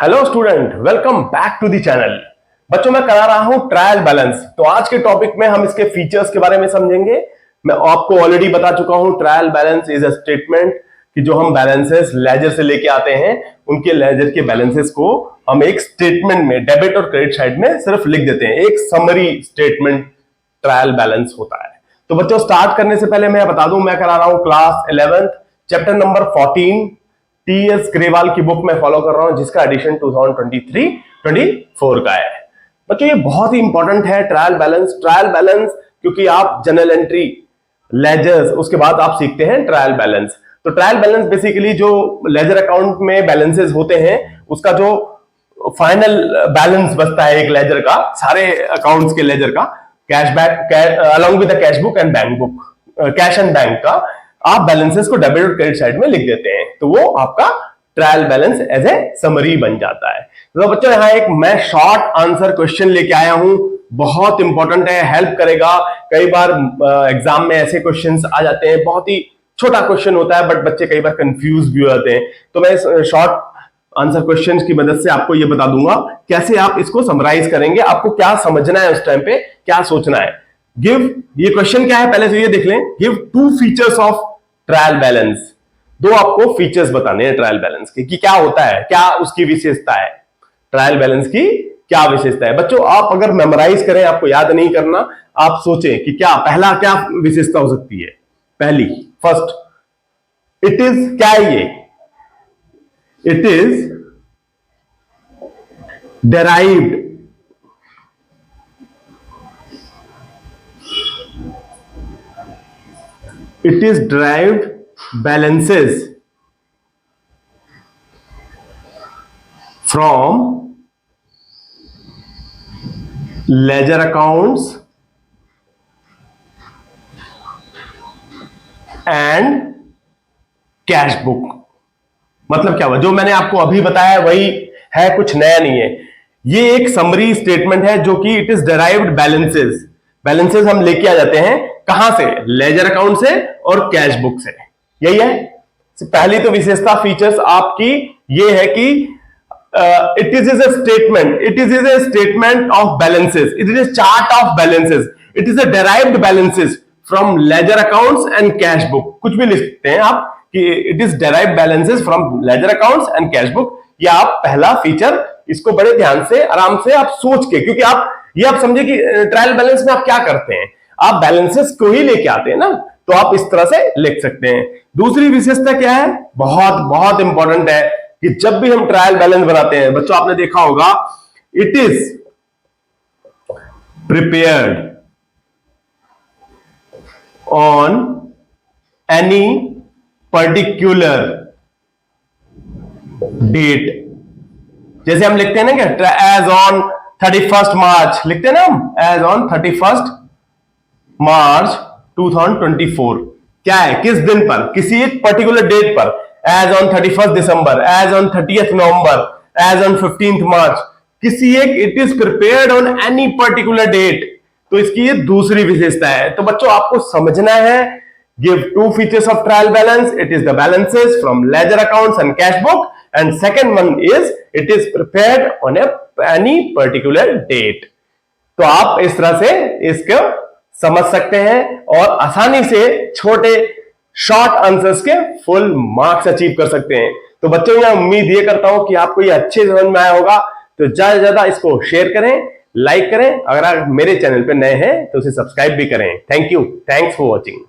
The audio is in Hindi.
Hello student, welcome back to the channel. बच्चों, मैं करा रहा हूं ट्रायल बैलेंस। तो आज के टॉपिक में हम इसके फीचर्स के बारे में समझेंगे। मैं आपको ऑलरेडी बता चुका हूं, trial balance is a statement कि जो हम बैलेंसेस लेजर से लेके आते हैं, उनके लेजर के बैलेंसेस को हम एक स्टेटमेंट में डेबिट और क्रेडिट साइड में सिर्फ लिख देते हैं। एक समरी स्टेटमेंट ट्रायल बैलेंस होता है। तो बच्चों, स्टार्ट करने से पहले मैं बता दूं, मैं करा रहा हूं class 11 chapter number 14 T.S.. Grewal की बुक में फॉलो कर रहा हूं, जिसका एडिशन 2023-24 का है। बच्चों, ये बहुत ही इंपॉर्टेंट है ट्रायल बैलेंस। ट्रायल बैलेंस क्योंकि आप जनरल एंट्री, लेजर्स, उसके बाद आप सीखते हैं ट्रायल बैलेंस। तो ट्रायल बैलेंस बेसिकली जो लेजर अकाउंट में बैलेंसेस होते हैं, उसका जो फाइनल बैलेंस बचता है एक लेजर का, सारे अकाउंट्स के लेजर का, cashback along with the cash book and bank book, cash and bank का, आप बैलेंसेस को डेबिट और क्रेडिट साइड में लिख देते हैं। तो वो आपका trial balance as a summary बन जाता है। तो बच्चों, यहां एक मैं शॉर्ट आंसर क्वेश्चन लेके आया हूं, बहुत इंपॉर्टेंट है, हेल्प करेगा। कई बार एग्जाम में ऐसे क्वेश्चंस आ जाते हैं, बहुत ही छोटा क्वेश्चन होता है, बट बच्चे कई बार कंफ्यूज भी हो जाते हैं। तो मैं शॉर्ट आंसर क्वेश्चन की मदद से आपको ये बता दूंगा कैसे आप इसको समराइज करेंगे, आपको क्या समझना है, उस टाइम पे क्या सोचना है। गिव, ये क्वेश्चन क्या है पहले से ये देख लें। Give 2 features of trial balance. 2 आपको फीचर्स बताने हैं ट्रायल बैलेंस के, कि क्या होता है, क्या उसकी विशेषता है, ट्रायल बैलेंस की क्या विशेषता है। बच्चों, आप अगर मेमोराइज करें, आपको याद नहीं करना, आप सोचें कि क्या पहला क्या विशेषता हो सकती है। पहली, फर्स्ट, इट इज, क्या है ये, it is derived it is derived balances from ledger accounts and cash book. मतलब क्या हुआ, जो मैंने आपको अभी बताया वही है, कुछ नया नहीं है। ये एक समरी स्टेटमेंट है जो कि it is derived balances. Balances हम लेके आ जाते हैं कहां से, लेजर अकाउंट से और कैश बुक से। यही है पहली तो विशेषता, फीचर्स आपकी ये है कि it is a statement, it is a statement of balances, it is a chart of balances, it is a derived balances from ledger accounts and cash book. कुछ भी लिख सकते हैं आप कि it is derived balances from ledger accounts and cash book. ये आप पहला फीचर, इसको बड़े ध्यान से, आराम से आप सोच के, क्योंकि आप ये आप समझे कि ट्रायल बैलेंस में आप क्या करते हैं, आप बैलेंसेस को ही लेके आते हैं ना, तो आप इस तरह से लिख सकते हैं। दूसरी विशेषता क्या है, बहुत बहुत इंपॉर्टेंट है, कि जब भी हम ट्रायल बैलेंस बनाते हैं, बच्चों आपने देखा होगा, it is prepared on any particular date. जैसे हम लिखते हैं ना क्या, एज ऑन 31 मार्च लिखते हैं ना हम, एज ऑन 31 मार्च 2024। क्या है, किस दिन पर, किसी एक पर्टिकुलर डेट पर, as on 31 December, as on 30 November, as on 15 March, किसी एक, it is prepared on any particular date. तो इसकी ये दूसरी विशेषता है। तो बच्चों आपको समझना है, give 2 features of trial balance. It is the balances from ledger accounts and cash book, and second one is it is prepared on any particular date. तो आप इस तरह से इसको समझ सकते हैं और आसानी से छोटे शॉर्ट आंसर्स के फुल मार्क्स अचीव कर सकते हैं। तो बच्चों, मैं उम्मीद ये करता हूं कि आपको ये अच्छे समझ में आया होगा। तो ज्यादा से ज्यादा इसको शेयर करें, लाइक करें, अगर आप मेरे चैनल पे नए हैं तो उसे सब्सक्राइब भी करें। Thank you, thanks for watching.